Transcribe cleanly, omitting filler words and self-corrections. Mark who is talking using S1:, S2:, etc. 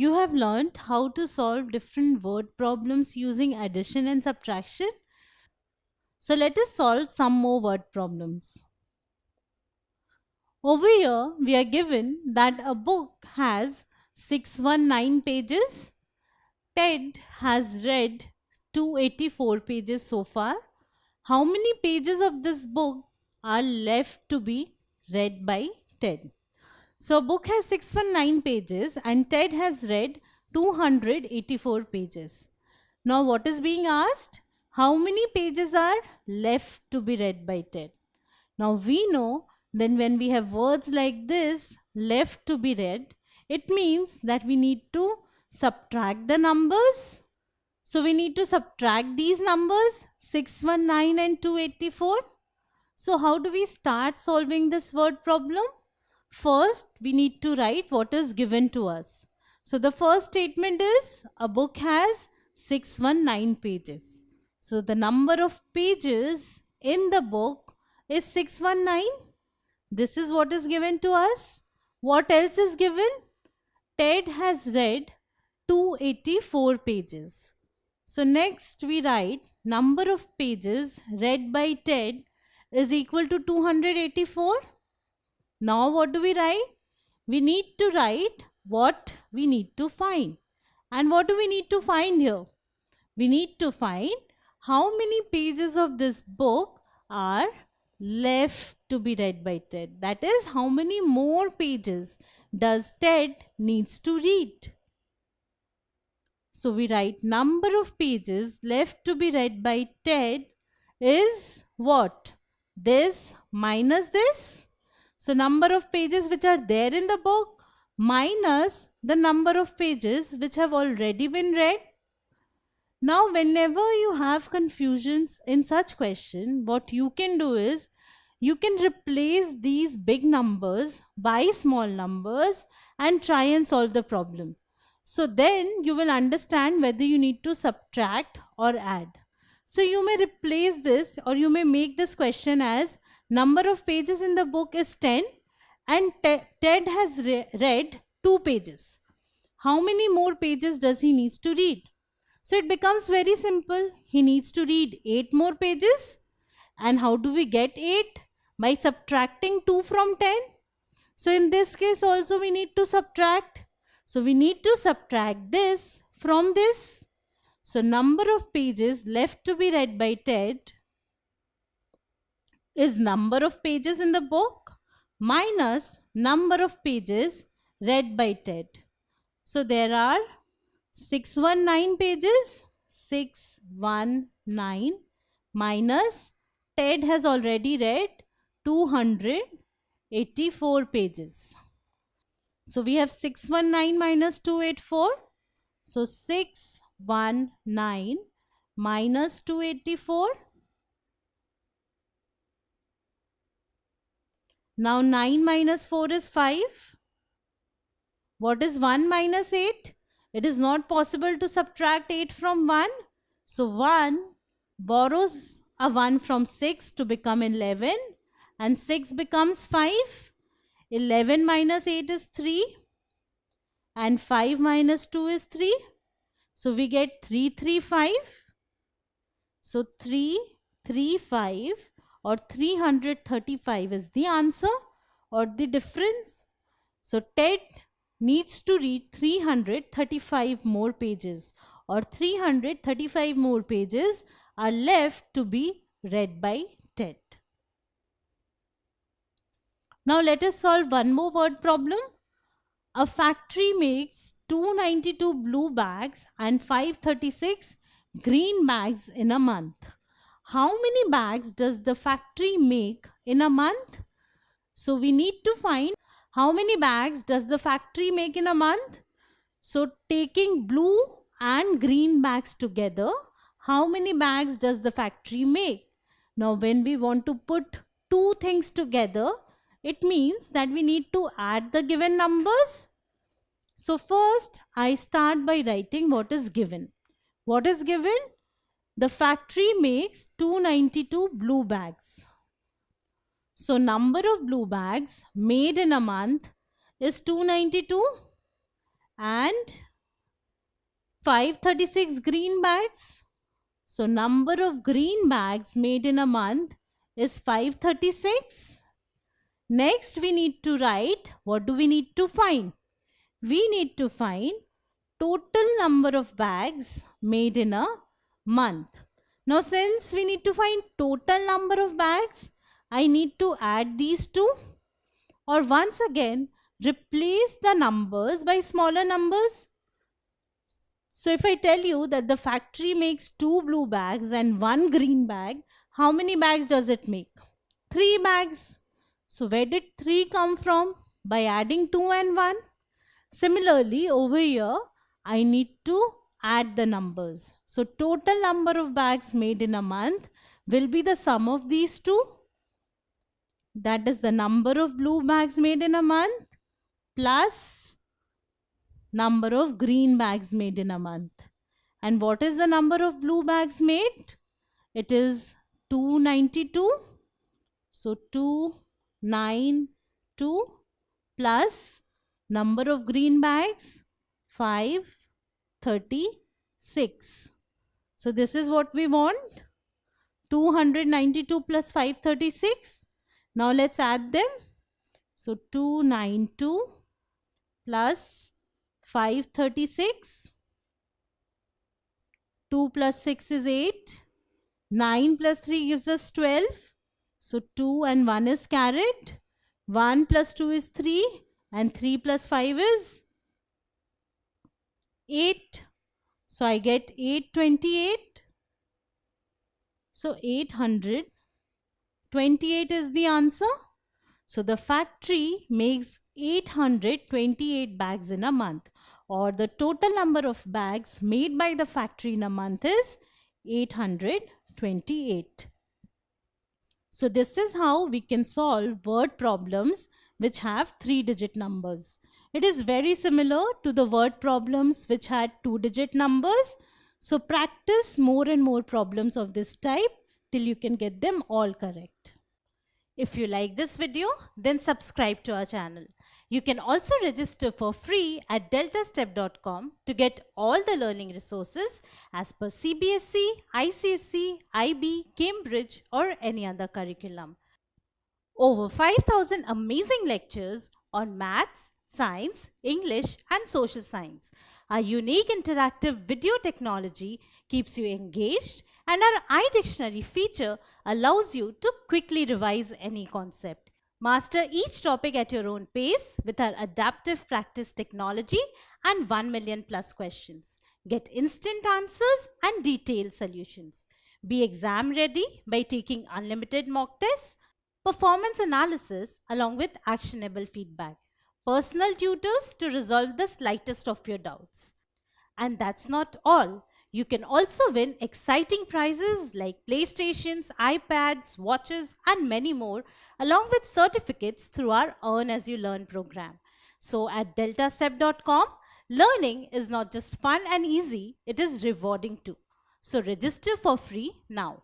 S1: you have learned how to solve different word problems using addition and subtraction. So let us solve some more word problems. Over here, we are given that a book has 619 pages. Ted has read 284 pages so far. How many pages of this book are left to be read by Ted? So a book has 619 pages and Ted has read 284 pages. Now what is being asked? How many pages are left to be read by Ted? Now we know then when we have words like this, left to be read, it means that we need to subtract the numbers. So we need to subtract these numbers, 619 and 284. So how do we start solving this word problem? First, we need to write what is given to us. So the first statement is a book has 619 pages. So the number of pages in the book is 619. This is what is given to us. What else is given? Ted has read 284 pages. So next we write number of pages read by Ted is equal to 284. Now what do we write? We need to write what we need to find. And what do we need to find here? We need to find how many pages of this book are left to be read by Ted. That is, how many more pages does Ted needs to read? So we write number of pages left to be read by Ted is what? This minus this. So number of pages which are there in the book minus the number of pages which have already been read. Now whenever you have confusions in such question, what you can do is you can replace these big numbers by small numbers and try and solve the problem. So then you will understand whether you need to subtract or add. So you may replace this or you may make this question as number of pages in the book is 10 and Ted has read 2 pages. How many more pages does he needs to read? So it becomes very simple. He needs to read 8 more pages. And how do we get 8? By subtracting 2 from 10. So in this case also we need to subtract. So we need to subtract this from this. So number of pages left to be read by Ted is number of pages in the book minus number of pages read by Ted. So there are 619 pages, 619 minus Ted has already read 284 pages. So we have 619 minus 284. So 619 minus 284. Now 9 minus 4 is 5. What is 1 minus 8? It is not possible to subtract 8 from 1. So 1 borrows a 1 from 6 to become 11 and 6 becomes 5. 11 minus 8 is 3 and 5 minus 2 is 3. So we get 335. So 335 or 335 is the answer or the difference. So Ted needs to read 335 more pages or 335 more pages are left to be read by Ted. Now let us solve one more word problem. A factory makes 292 blue bags and 536 green bags in a month. How many bags does the factory make in a month? So we need to find how many bags does the factory make in a month. So taking blue and green bags together, how many bags does the factory make? Now when we want to put two things together, it means that we need to add the given numbers. So first I start by writing what is given. What is given? The factory makes 292 blue bags. So number of blue bags made in a month is 292 and 536 green bags. So number of green bags made in a month is 536. Next we need to write, what do we need to find? We need to find total number of bags made in a month. Now since we need to find total number of bags, I need to add these two, or once again replace the numbers by smaller numbers. So if I tell you that the factory makes 2 blue bags and 1 green bag, how many bags does it make? 3 bags. So where did 3 come from? By adding 2 and 1. Similarly, over here, I need to add the numbers. So total number of bags made in a month will be the sum of these two. That is the number of blue bags made in a month plus number of green bags made in a month. And what is the number of blue bags made? It is 292. So 292 plus number of green bags 536. So this is what we want. 292 plus 536. Now let's add them. So 292 plus 536. 2 plus 6 is 8. 9 plus 3 gives us 12. So 2 and 1 is carried. 1 plus 2 is 3. And 3 plus 5 is 8. So I get 828. So 828 is the answer. So the factory makes 828 bags in a month, or the total number of bags made by the factory in a month is 828. So this is how we can solve word problems which have 3-digit numbers. It is very similar to the word problems which had 2-digit numbers. So practice more and more problems of this type till you can get them all correct. If you like this video, then subscribe to our channel. You can also register for free at deltastep.com to get all the learning resources as per CBSE, ICSE, IB, Cambridge or any other curriculum. Over 5,000 amazing lectures on maths, science, English and social science. Our unique interactive video technology keeps you engaged, and our iDictionary feature allows you to quickly revise any concept. Master each topic at your own pace with our adaptive practice technology and 1 million plus questions. Get instant answers and detailed solutions. Be exam ready by taking unlimited mock tests, performance analysis along with actionable feedback, personal tutors to resolve the slightest of your doubts. And that's not all. You can also win exciting prizes like PlayStations, iPads, watches and many more, along with certificates through our Earn As You Learn program. So at deltastep.com, learning is not just fun and easy, it is rewarding too. So register for free now.